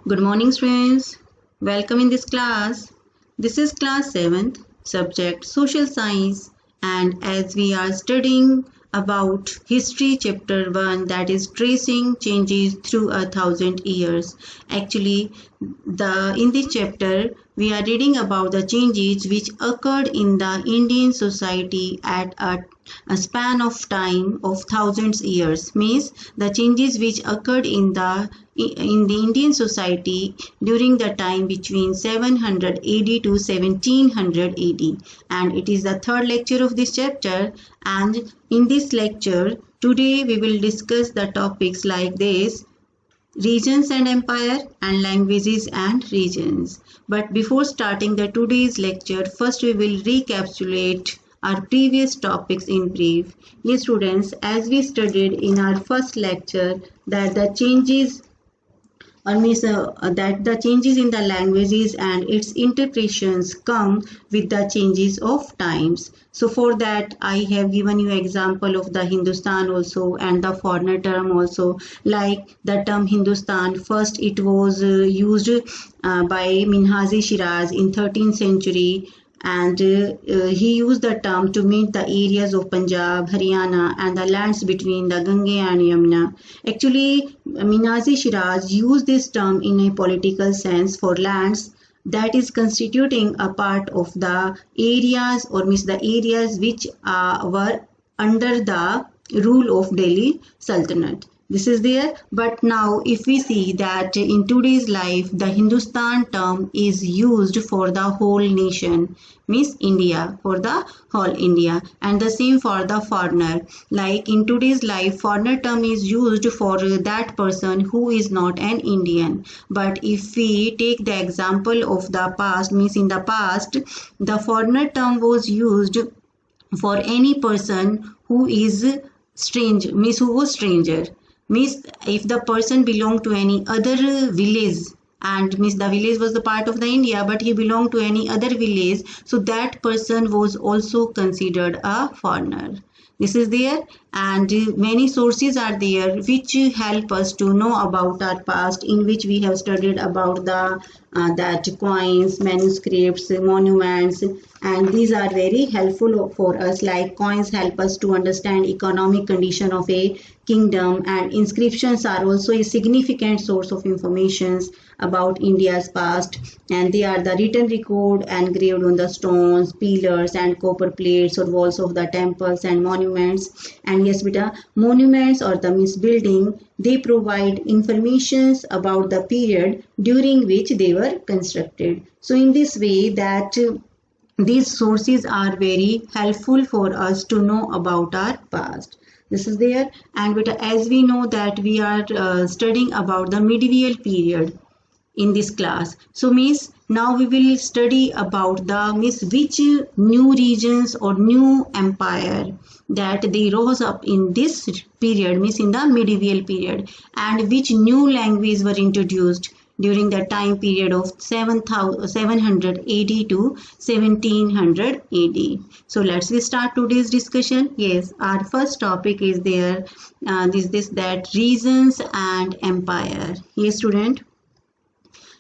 Good morning, students. Welcome in this class. This is class 7th, subject Social Science, and as we are studying about history chapter 1, that is tracing changes through 1,000 years. Actually, in this chapter we are reading about the changes which occurred in the Indian society at a span of time of thousands years, means the changes which occurred in the Indian society during the time between 700 AD to 1700 AD. And it is the third lecture of this chapter, and in this lecture today we will discuss the topics like this: regions and empire, and languages and regions. But before starting the today's lecture, first we will recapitulate our previous topics in brief. Yes, students, as we studied in our first lecture that the changes that the changes in the languages and its interpretations come with the changes of times. So for that I have given you example of the Hindustan also and the foreigner term also. Like the term Hindustan, first it was used by Minhaji Shiraz in 13th century, and he used the term to mean the areas of Punjab, Haryana and the lands between the Gange and Yamuna. Actually, Minhaji Shiraz used this term in a political sense for lands that is constituting a part of the areas, or means the areas which were under the rule of Delhi Sultanate. This is there. But now if we see that in today's life the Hindustan term is used for the whole nation, means India, for the whole India, and the same for the foreigner. Like in today's life foreigner term is used for that person who is not an Indian. But if we take the example of the past, means in the past the foreigner term was used for any person who is strange, means who was stranger. Means if the person belonged to any other village, and means the village was the part of the India but he belonged to any other village, so that person was also considered a foreigner. This is there. And many sources are there which help us to know about our past, in which we have studied about the that coins, manuscripts, monuments, and these are very helpful for us. Like coins help us to understand economic condition of a kingdom, and inscriptions are also a significant source of information about India's past, and they are the written record engraved on the stones, pillars and copper plates or walls of the temples and monuments. And yes beta, monuments or the means building, they provide informations about the period during which they were constructed. So in this way that these sources are very helpful for us to know about our past. This is there. And but as we know that we are studying about the medieval period in this class, so means now we will study about the means which new regions or new empire that they rose up in this period, means in the medieval period, and which new language were introduced during the time period of 700 AD to 1700 AD. So let's start today's discussion. Yes, our first topic is there, that regions and empire. Yes student,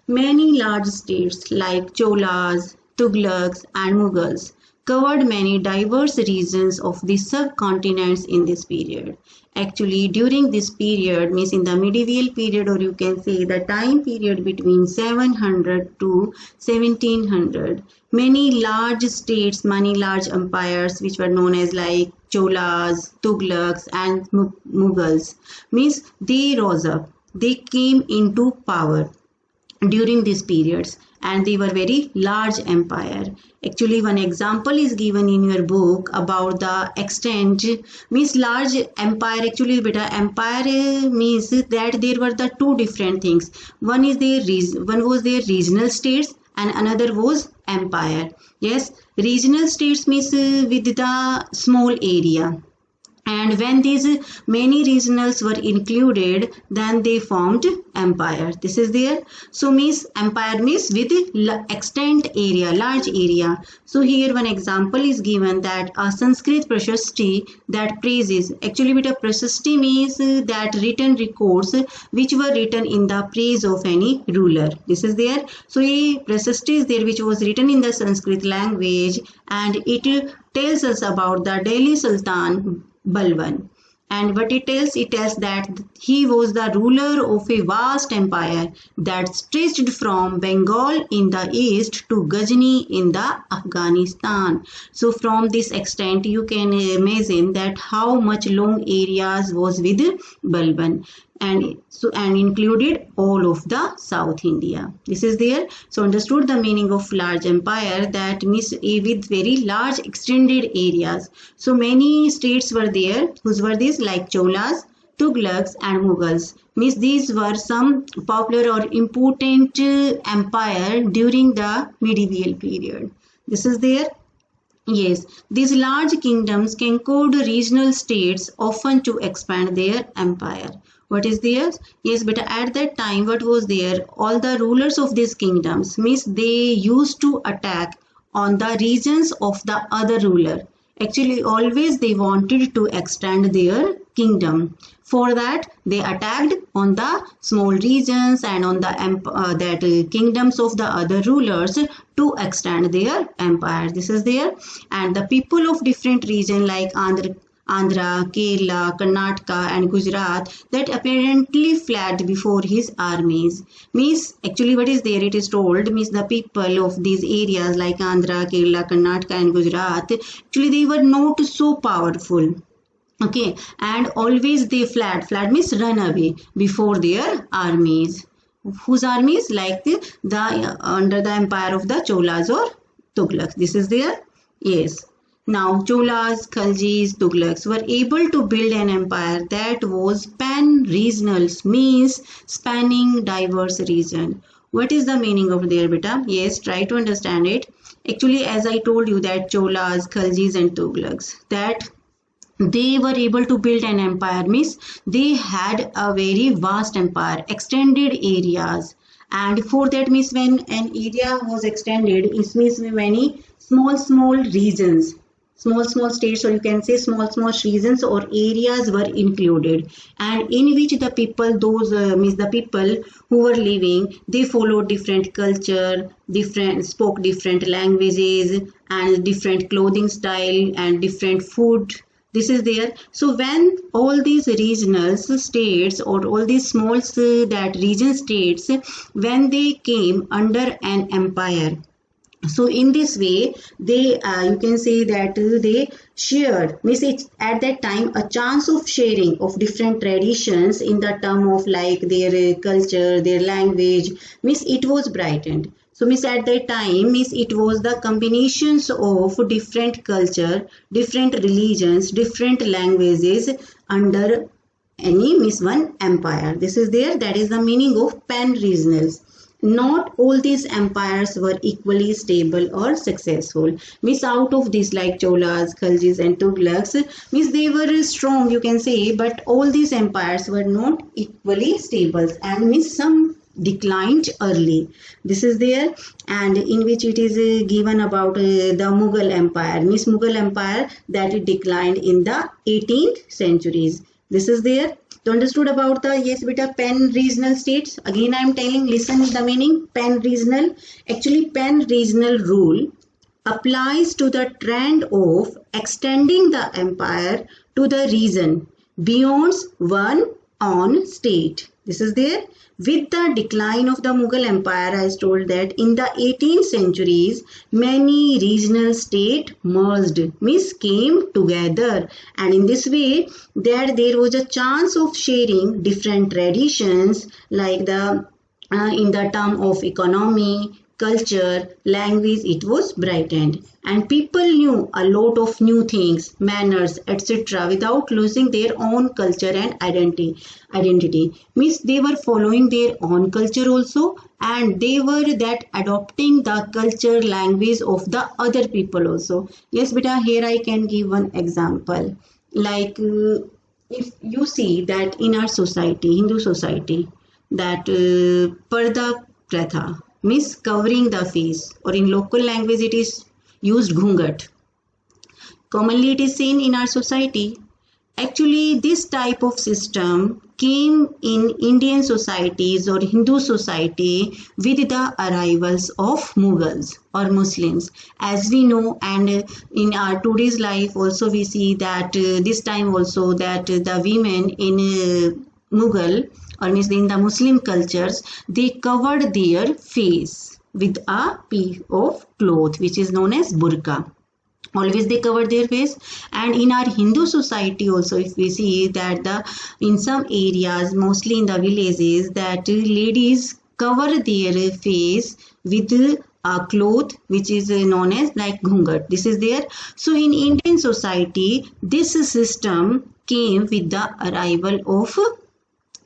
many large states like Cholas, Tughlaqs and Mughals covered many diverse regions of the subcontinents in this period. Actually, during this period, means in the medieval period, or you can say the time period between 700 to 1700, many large states, many large empires which were known as like Cholas, Tughlaqs and Mughals, means they rose up, they came into power during these periods, and they were very large empire. Actually, one example is given in your book about the extent, means large empire. Actually beta, empire means that there were the two different things. One was their regional states and another was empire. Yes, regional states means with the small area, and when these many regionals were included, then they formed empire. This is there. So means empire means with extent area, large area. So here one example is given that a Sanskrit prashasti that praises, actually with a prashasti means that written records which were written in the praise of any ruler. This is there. So a prashasti is there which was written in the Sanskrit language, and it tells us about the Delhi Sultan Balban. And what it tells that he was the ruler of a vast empire that stretched from Bengal in the east to Ghazni in the Afghanistan. So from this extent you can imagine that how much long areas was with Balban, and included all of the South India. This is there. So understood the meaning of large empire, that means with very large extended areas. So many states were there. Whose were these? Like Cholas, Tughlaqs and Mughals. Means these were some popular or important empire during the medieval period. This is there. Yes, these large kingdoms conquered regional states often to expand their empire. What is there? Yes, but at that time what was there? All the rulers of these kingdoms means they used to attack on the regions of the other ruler. Actually, always they wanted to extend their kingdom. For that, they attacked on the small regions and on the kingdoms of the other rulers to extend their empire. This is there. And the people of different region like Andhra, Kerala, Karnataka and Gujarat that apparently fled before his armies. Means actually what is there, it is told, means the people of these areas like Andhra, Kerala, Karnataka and Gujarat, actually they were not so powerful. Okay, and always they fled means run away before their armies. Whose armies? Like the under the empire of the Cholas or Tughlaqs. This is there. Yes. Now, Cholas, Khaljis, Tughlaqs were able to build an empire that was pan-regional, means spanning diverse region. What is the meaning of there, beta? Yes, try to understand it. Actually, as I told you that Cholas, Khaljis and Tughlaqs, that they were able to build an empire, means they had a very vast empire, extended areas. And for that means when an area was extended, it means many small regions, small states, or you can say small regions or areas were included, and in which the people, those means the people who were living, they followed different culture, spoke different languages and different clothing style and different food. This is there. So when all these regional states or all these small that region states, when they came under an empire, so in this way they you can say that they shared, means it's at that time a chance of sharing of different traditions in the term of like their culture, their language, means it was brightened. So means at that time means it was the combinations of different culture, different religions, different languages under any means one empire. This is there. That is the meaning of pan-regionals. Not all these empires were equally stable or successful. Means out of these like Cholas, Khaljis and Tughlaqs, means they were strong, you can say, but all these empires were not equally stable and means some declined early. This is there. And in which it is given about the Mughal Empire, means Mughal Empire that it declined in the 18th centuries. This is there. So understood about the, yes beta, pan-regional states. Again I am telling, listen the meaning. Pan-regional, actually pan-regional rule applies to the trend of extending the empire to the region beyond one on state. This is there. With the decline of the Mughal Empire, I was told that in the 18th centuries, many regional states merged, means came together, and in this way, there was a chance of sharing different traditions, like the in the term of economy, culture, language, it was brightened, and people knew a lot of new things, manners, etc. without losing their own culture and identity. Means they were following their own culture also, and they were that adopting the culture, language of the other people also. Yes beta, here I can give one example. like if you see that in our society, Hindu society, that parda pratha means covering the face, or in local language it is used ghungat. Commonly it is seen in our society. Actually, this type of system came in Indian societies or Hindu society with the arrivals of Mughals or Muslims. As we know, and in our today's life also we see that this time also that the women in Mughal, or means in the Muslim cultures, they covered their face with a piece of cloth which is known as burqa. Always they cover their face. And in our Hindu society also, if we see that the in some areas, mostly in the villages, that ladies cover their face with a cloth which is known as like ghungat. This is there. So in Indian society, this system came with the arrival of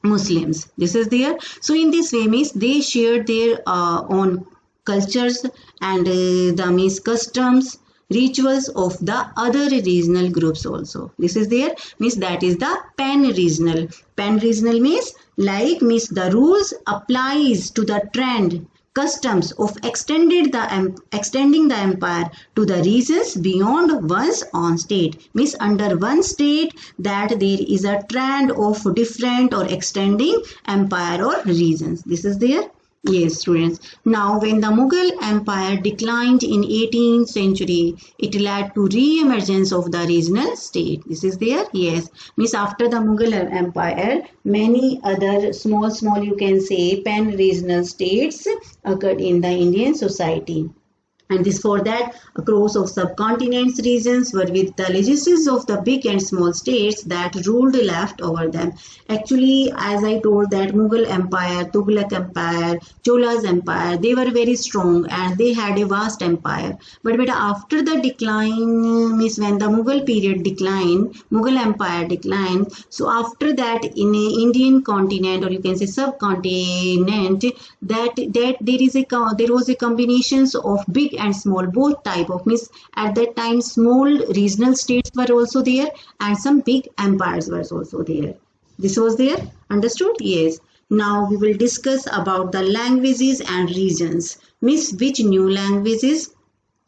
Muslims. This is there. So in this way, means they shared their own cultures and the means customs, rituals of the other regional groups also. This is there, means that is the pan-regional. Pan-regional means like means the rules applies to the trend, customs of extending the empire to the regions beyond one's own state. Means under one state that there is a trend of different or extending empire or regions. This is there. Yes, students. Now, when the Mughal Empire declined in 18th century, it led to re-emergence of the regional state. This is there? Yes. Means after the Mughal Empire, many other small you can say pan-regional states occurred in the Indian society. And this for that across of subcontinents regions were with the legislatures of the big and small states that ruled left over them. Actually, as I told that Mughal Empire, Tughlaq Empire, Chola's Empire, they were very strong and they had a vast empire. But after the decline, means when the Mughal period declined, Mughal Empire declined. So after that in Indian continent, or you can say subcontinent, that there was a combinations of big and small, both type of, means at that time small regional states were also there and some big empires were also there. This was there. Understood? Yes. Now we will discuss about the languages and regions, means which new languages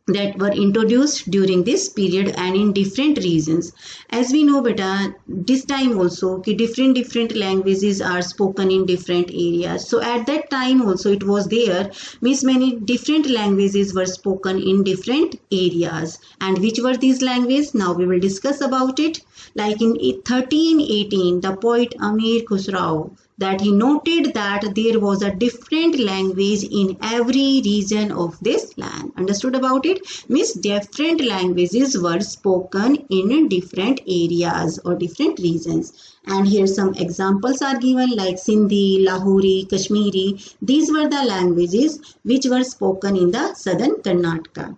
that were introduced during this period and in different regions. As we know beta, this time also different languages are spoken in different areas. So at that time also it was there, means many different languages were spoken in different areas. And which were these languages? Now we will discuss about it. Like in 1318, the poet Amir Khusrau, that he noted that there was a different language in every region of this land. Understood about it? Means different languages were spoken in different areas or different regions. And here some examples are given like Sindhi, Lahori, Kashmiri. These were the languages which were spoken in the southern Karnataka.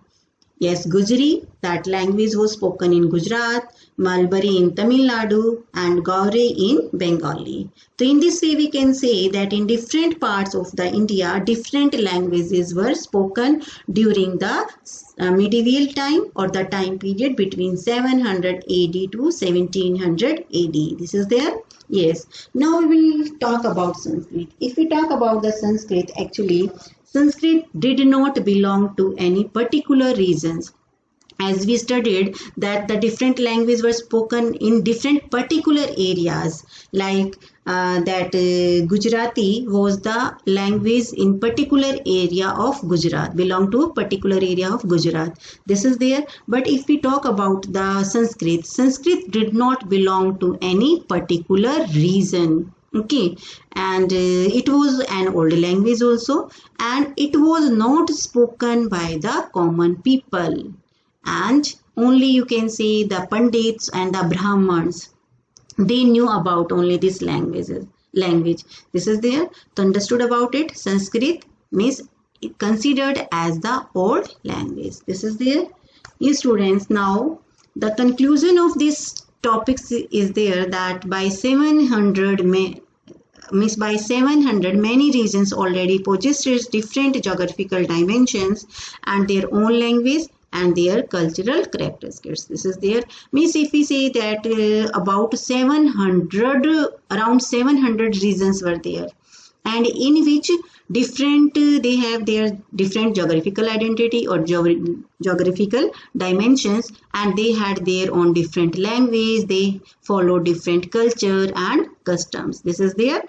Yes, Gujari, that language was spoken in Gujarat, Malbari in Tamil Nadu, and Gaure in Bengali. So in this way we can say that in different parts of the India, different languages were spoken during the medieval time or the time period between 700 AD to 1700 AD. This is there. Yes. Now we will talk about Sanskrit. If we talk about the Sanskrit, actually Sanskrit did not belong to any particular regions. As we studied that the different languages were spoken in different particular areas, like Gujarati was the language in particular area of Gujarat, belong to a particular area of Gujarat. This is there. But if we talk about the Sanskrit, Sanskrit did not belong to any particular region. Okay, and it was an old language also, and it was not spoken by the common people, and only you can say the Pandits and the Brahmins, they knew about only this language. This is there. So understood about it. Sanskrit means considered as the old language. This is there. Yes, students. Now the conclusion of this topics is there that by 700 many regions already possessed different geographical dimensions and their own language, and their cultural characteristics. This is there. Means if we say that about 700, around 700 regions were there, and in which different they have their different geographical identity or geographical dimensions, and they had their own different language, they follow different culture and customs. This is there.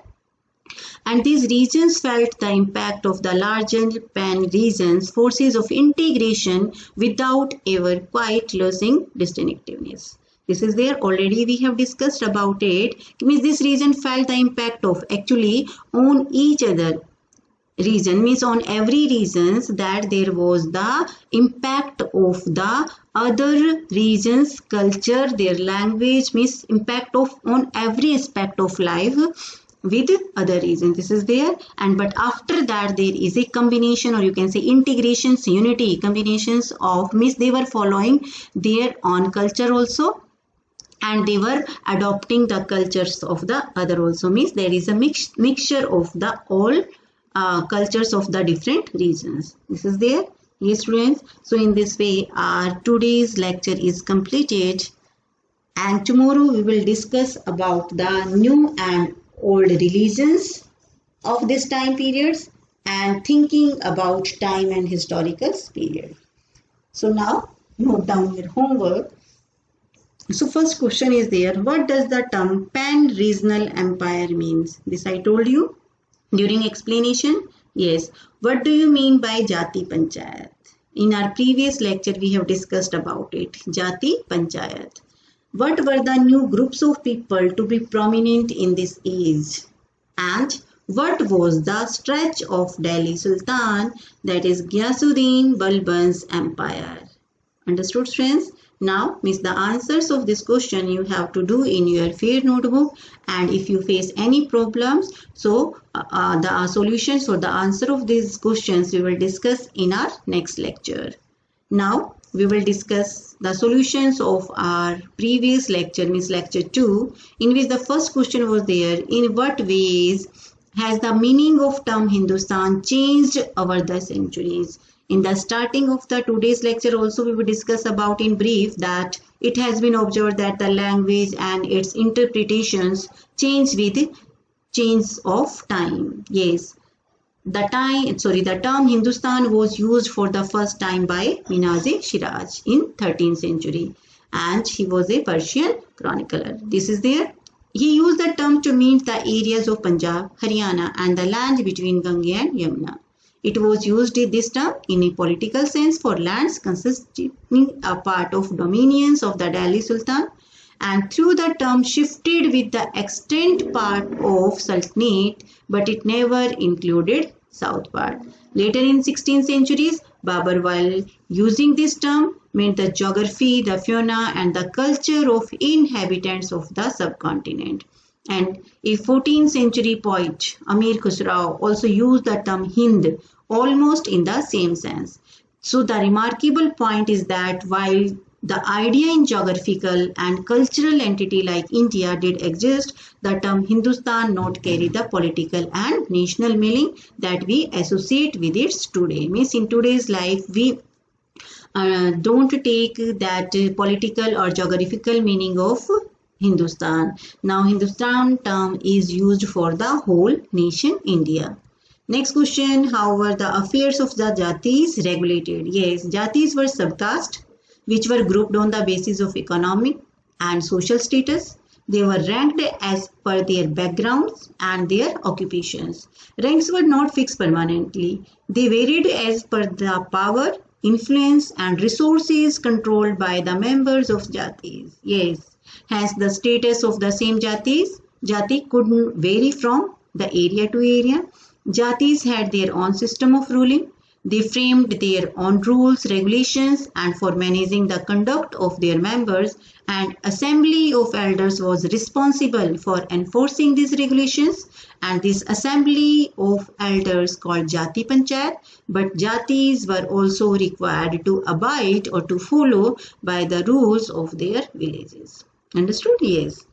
And these regions felt the impact of the larger pan-regions forces of integration without ever quite losing distinctiveness. This is there. Already we have discussed about it. It means this region felt the impact of actually on each other region, means on every regions, that there was the impact of the other regions culture, their language, means impact of on every aspect of life with other regions. This is there. And but after that there is a combination, or you can say integrations, unity, combinations of, means they were following their own culture also, and they were adopting the cultures of the other also, means there is a mixture of the all cultures of the different regions. This is there. Yes students, so in this way our today's lecture is completed, and tomorrow we will discuss about the new and old religions of this time periods and thinking about time and historical period. So now note down your homework. So first question is there, what does the term pan-regional empire means? This I told you during explanation. Yes, what do you mean by Jati Panchayat? In our previous lecture we have discussed about it, Jati Panchayat. What were the new groups of people to be prominent in this age? And what was the stretch of Delhi Sultan, that is Ghiyasuddin Balban's empire? Understood friends? Now, means the answers of this question you have to do in your fair notebook, and if you face any problems, so the solutions or the answer of these questions we will discuss in our next lecture. Now, we will discuss the solutions of our previous lecture, means lecture 2, in which the first question was there, in what ways has the meaning of term Hindustan changed over the centuries? In the starting of the today's lecture also we will discuss about in brief that it has been observed that the language and its interpretations change with change of time. Yes, the term Hindustan was used for the first time by Minaz-e-Shiraz in 13th century, and he was a Persian chronicler. This is there. He used the term to mean the areas of Punjab, Haryana and the land between Ganga and Yamuna. It was used this term in a political sense for lands consisting a part of dominions of the Delhi Sultan, and through the term shifted with the extent part of Sultanate, but it never included south part. Later in 16th centuries, Babur, while using this term, meant the geography, the fauna and the culture of inhabitants of the subcontinent. And a 14th century poet, Amir Khusrau, also used the term Hind almost in the same sense. So the remarkable point is that while the idea in geographical and cultural entity like India did exist, the term Hindustan not carry the political and national meaning that we associate with it today. Means in today's life we don't take that political or geographical meaning of Hindustan. Now Hindustan term is used for the whole nation India. Next question, how were the affairs of the Jatis regulated? Yes, Jatis were subcaste which were grouped on the basis of economic and social status. They were ranked as per their backgrounds and their occupations. Ranks were not fixed permanently. They varied as per the power, influence and resources controlled by the members of Jatis. Yes, hence the status of the same Jati could vary from the area to area. Jatis had their own system of ruling. They framed their own rules, regulations, and for managing the conduct of their members, and assembly of elders was responsible for enforcing these regulations, and this assembly of elders called Jati Panchayat, but Jatis were also required to abide or to follow by the rules of their villages. Understood? Yes.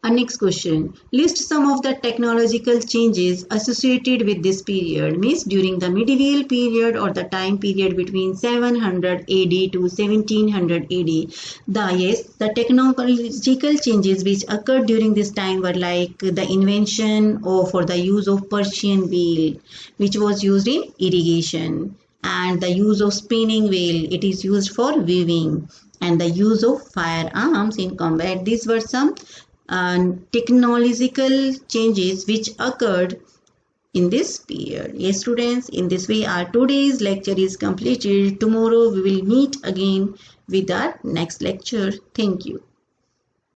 Our next question. List some of the technological changes associated with this period. Means during the medieval period or the time period between 700 AD to 1700 AD. The technological changes which occurred during this time were like the invention for the use of Persian wheel, which was used in irrigation, and the use of spinning wheel. It is used for weaving, and the use of firearms in combat. These were some technological changes which occurred in this period. Yes, students, in this way our today's lecture is completed. Tomorrow we will meet again with our next lecture. Thank you.